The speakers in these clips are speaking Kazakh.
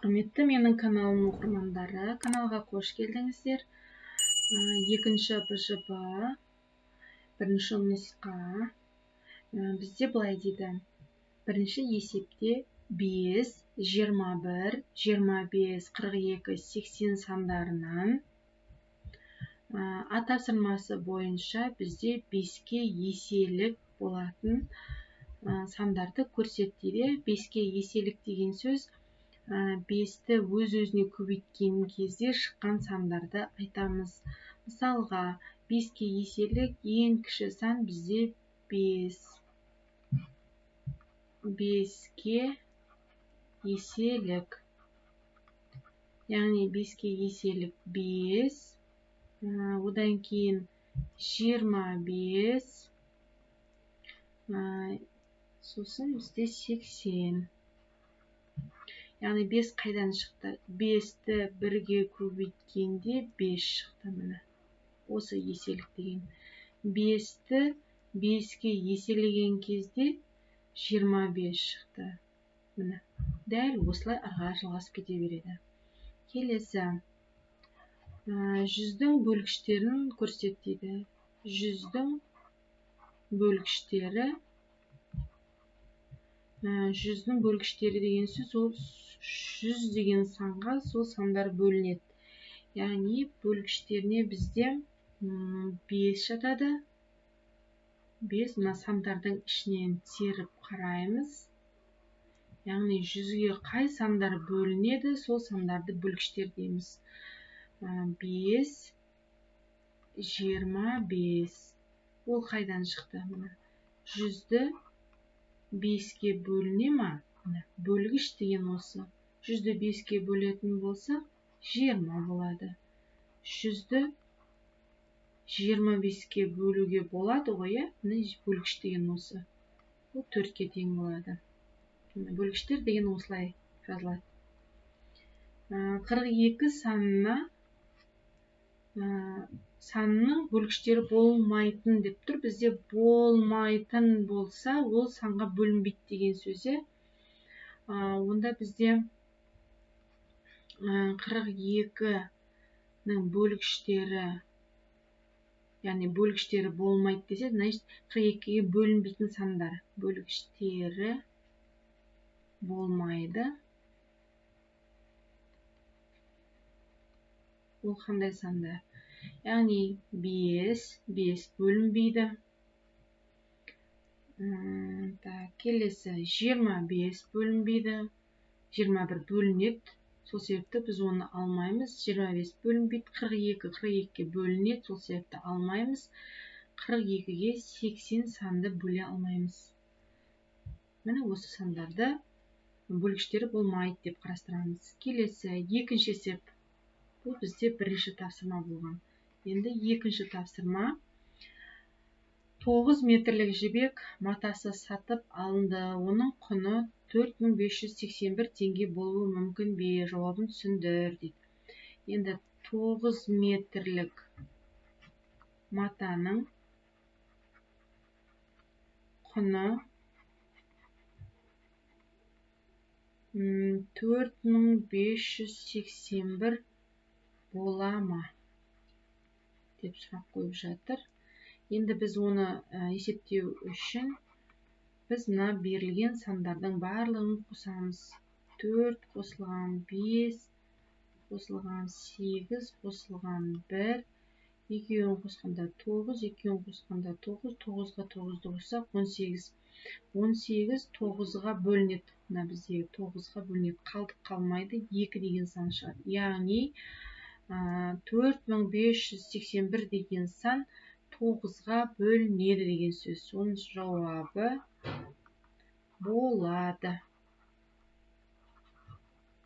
Құрметті менің каналым оқырмандары, каналға қош келдіңіздер. Екінші БЖБ, бірінші нұсқа. Бізде былай дейді. Бірінші есепте 5, 21, 25, 42, 80 сандарынан А тапсырмасы бойынша бізде 5-ке еселік болатын сандарды көрсет дейді. 5-ке еселік деген сөз 5-ті өз-өзіне көбейткен кезде шыққан сандарды айтамыз. Мысалға, 5-ке еселік ең кіші сан бізде 5. 5-ке еселік. Яғни 5-ке еселік 5. Одан кейін 25. Сосын бізде 80. Яғни 5 қайдан шықты? 5-ті 1-ге көбейткенде 5 шықты. Міне. Осы еселік деген. 5-ті 5-ке еселеген кезде 25 шықты. Міне. Дәл осылай арға жалғасып кете береді. Келесі. 100-дің бөлгіштерін көрсет дейді. 100-дің бөлгіштері. 100-дің бөлгіштері деген сөз ол 100 деген санға сол сандар бөлінеді. Яғни бөлгіштеріне бізде 5 жатады. 5 мына сандардың ішінен теріп қараймыз. Яғни 100-ге қай сандар бөлінеді, сол сандарды бөлгіштер дейміз. 5, 25. Ол қайдан шықты? 100-ді 5-ке бөліне ма? Бөлгіш деген осы. 100-ді 5-ке бөлетін болса, 20 болады. 100-ді 25-ке бөлуге болады ғой, бөлгіш деген осы. Ол 4-ке тең болады. Бөлгіштер деген осылай жазылады. 42 санның бөлгіштері болмайтын деп тұр. Бізде болмайтын болса, ол санға бөлінбейді деген сөзі. Онда бізде 42-нің бөлгіштері, яғни бөлгіштері болмайды десе, значит 42-ге бөлінбейтін сандар. Бөлгіштері болмайды. Ол қандай сандар? Яғни 5 бөлінбейді. Келесі 25 бөлінбейді. 21 бөлінеді. Сол себепті біз оны алмаймыз. 25 бөлінбейді. 42-ге бөлінеді. Сол себепті алмаймыз. 42-ге 80 санды бөле алмаймыз. Міне осы сандарды бөлгіштері болмайды деп қарастырамыз. Келесі екінші есеп. Бұл бізде бірінші тапсырма болған. Енді екінші тапсырма. 9 метрлік жібек матасы сатып алынды. Оның құны 4581 теңге болуы мүмкін бе? Жауабын түсіндір дейді. Енді 9 метрлік матаның құны 4581 бола ма? Деп сұрақ қойып жатыр. Енді біз оны есептеу үшін біз мына берілген сандардың барлығын қосамыз. 4 қосылған 5, қосылған 8, қосылған 1, екеуін қосқанда 9, екеуін қосқанда 9, 9-ға 9-ды қоссақ 18. 18 9-ға бөлінеді. Мына біздегі 9-ға бөлінеді. Қалдық қалмайды, 2 деген сан шығады. Яғни 4581 деген сан 9-ға бөлінеді деген сөз. Соның жауабы болады.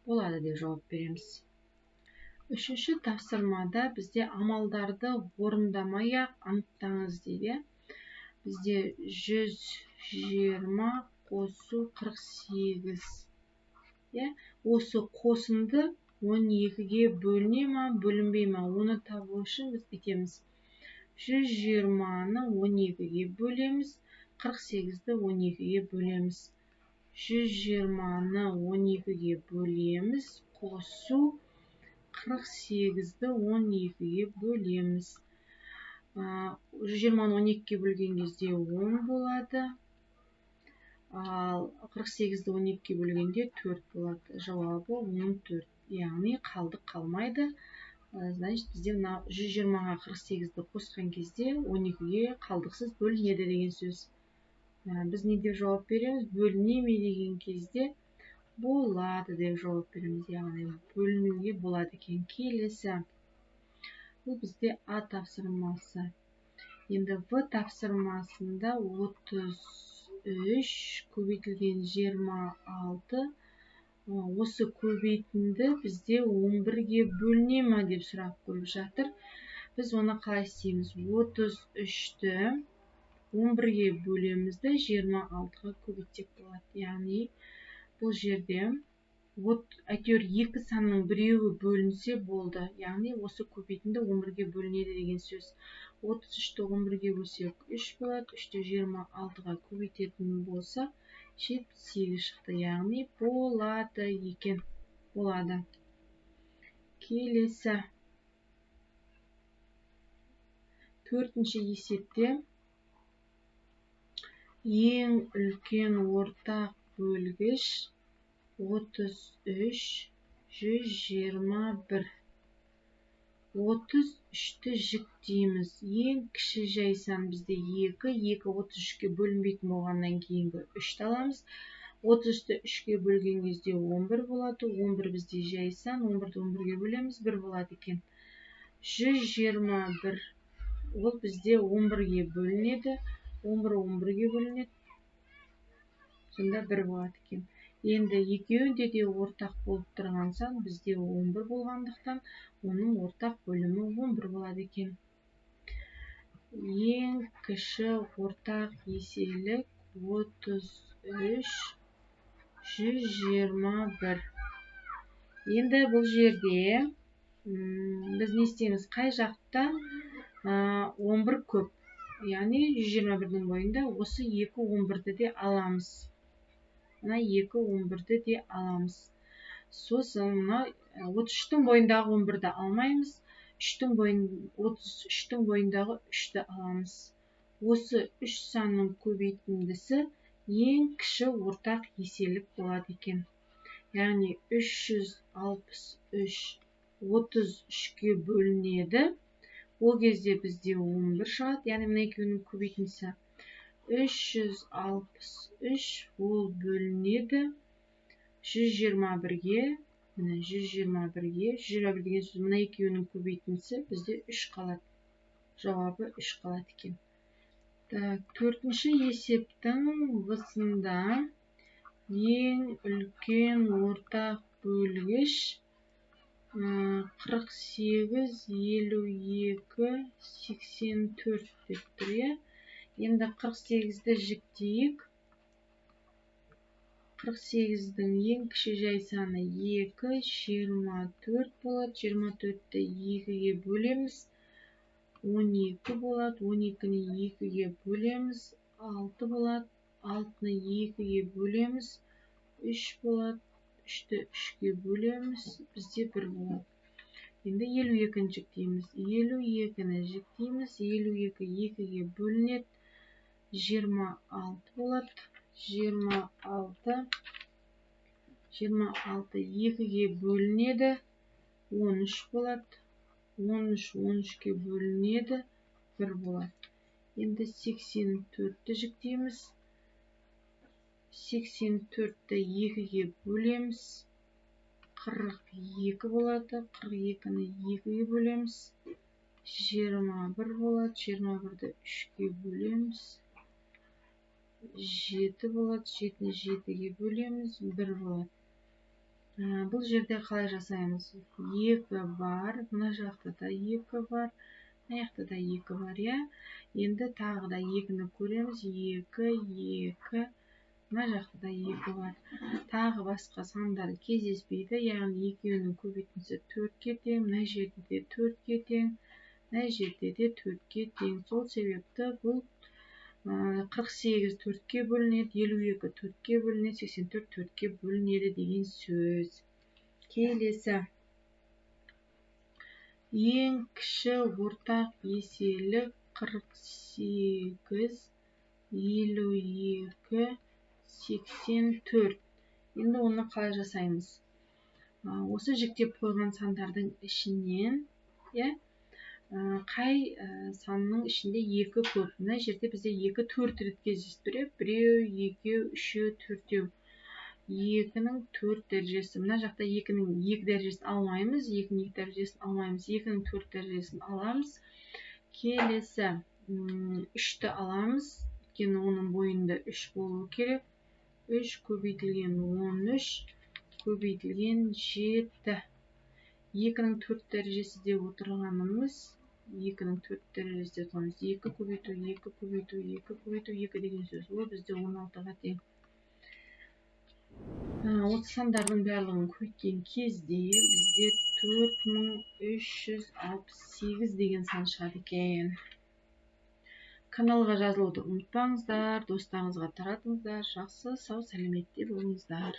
Болады деп жауап береміз. Үшінші тапсырмада бізде амалдарды орындамай-ақ анықтаңыз дейді. Бізде 120 қосу 48. Осы қосынды 12-ге бөліне ма, бөлінбей ма? Оны табу үшін біз бітеміз. 120-ны 12-ге бөлеміз, 48-ді 12-ге бөлеміз. 120-ны 12-ге бөлеміз, қосу 48-ді 12-ге бөлеміз. 120-ны 12-ге бөлген кезде 10 болады. Ал 48-ді 12-ге бөлгенде 4 болады. Жауабы 14. Яғни қалдық қалмайды. Значит, бізде 120-ға 48-ді қосқан кезде 12-ге қалдықсыз бөлінеді деген сөз. Біз не деп жауап береміз? Бөліне ме деген кезде болады деп жауап береміз. Яғни бөлінуге болады екен. Келесі. Бұл бізде А тапсырмасы. Енді В тапсырмасында 33 көбейтілген 26. Осы көбейтінді бізде 11-ге бөліне ме деп сұрақ қойып жатыр. Біз оны қалай істейміз? 33-ті 11-ге бөлемізді 26-ға көбейтсек болады. Яғни бұл жерде әйтеуір екі санның біреуі бөлінсе болды. Яғни осы көбейтінді 11-ге бөлінеді деген сөз. 33-ті 11-ге бөлсек 3 болады. 3-ті 26-ға көбейтетін болса 78 шықты. Яғни болады екен. Болады. Келесі. Төртінші есепте ең үлкен ортақ бөлгіш 33, 121. 33-ті жіктейміз. Ең кіші жай сан бізде 2. 2 33-ке бөлінбейтін болғаннан кейінгі 3-ті аламыз. 33-ті 3-ке бөлген кезде 11 болады. 11 бізде жай сан. 11-ді 11-ге бөлеміз. 1 болады екен. 121. Ол бізде 11-ге бөлінеді. 11 11-ге бөлінеді. Сонда 1 болады екен. Енді екеуінде де ортақ болып тұрған сан бізде 11 болғандықтан, оның ортақ бөлімі 11 болады екен. Ең кіші ортақ еселік 33, 121. Енді бұл жерде біз не істейміз? Қай жақта 11 көп. Яғни 121-дің бойында осы 2 11-ді де аламыз. Мына 2 11-ді де аламыз. Сосын 33-тің бойындағы 11-ді алмаймыз. 33-тің бойындағы 3-ті аламыз. Осы 3 санның көбейтіндісі ең кіші ортақ еселік болады екен. Яғни 363 33-ке бөлінеді. Ол кезде бізде 11 шығады. Яғни мына екеуінің көбейтіндісі 363 ол бөлінеді 121-ге. Міне 121-ге. 121 деген сөз мына екеуінің көбейтіндісі бізде 3 қалады. Жауабы 3 қалады екен. Төртінші есептің высында ең үлкен ортақ бөлгіш 48, 52, 84 деп тұр. Енді 48-ді жіктейік. 48-дің ең кіші жай саны 2, 24 болады. 24-ті 2-ге бөлеміз. 12 болады. 12-ні 2-ге бөлеміз. 6 болады. 6-ны 2-ге бөлеміз. 3 болады. 3-ті 3-ге бөлеміз. Бізде 1 болады. Енді 52-ні жіктейміз. 52-ні жіктейміз. 52 2-ге бөлінеді. 26 болады. 26 2-ге бөлінеді. 13 болады. 13 13-ге бөлінеді. 1 болады. Енді 84-ті жіктейміз. 84-ті 2-ге бөлеміз. 42 болады. 42-ні 2-ге бөлеміз. 21 болады. 21-ді 3-ге бөлеміз. 7 болады. 7-ні 7-ге бөлеміз. 1 болады. Бұл жерде қалай жасаймыз? 2 бар. Мына жақта да 2 бар. Мына жақта да 2 бар. Енді тағы да 2-ні көреміз. 2, 2. Мына жақта да 2 бар. Тағы басқа сандар кездеспейді. Яғни екеуінің көбейтіндісі 4-ке тең. Мына жерде де 4-ке тең. Мына жерде де 4-ке тең. Сол себепті бұл 48 4-ке бөлінеді. 52 4-ке бөлінеді. 84 4-ке бөлінеді деген сөз. Келесі. Ең кіші ортақ еселік 48, 52, 84. Енді оны қалай жасаймыз? Осы жіктеп қойған сандардың ішінен, қай санның ішінде 2 көп? Мына жерде бізде 2 4 рет кездесіп тұр. 1, 2, 3, 4. 2-ның 4 дәрежесі. Мына жақта 2-ның 2 дәрежесін алмаймыз. 2-ның 2 дәрежесін алмаймыз. 2-ның 4 дәрежесін аламыз. Келесі 3-ті аламыз. Өйткені оның бойында 3 болу керек. 3 көбейтілген 13, көбейтілген 7. 2-ның 4 дәрежесі деп отырғанымыз 2-ның 4 дәрежесі деп отырғанымыз 2 көбейту 2 көбейту 2 көбейту 2 деген сөз. Ол бізде 16-ға тең. Осы сандардың барлығын көйткен кезде бізде 4368 деген сан шығады екен. Каналға жазылуды ұмытпаңыздар, достарыңызға таратыңыздар. Жақсы, сау, сәлеметте болыңыздар.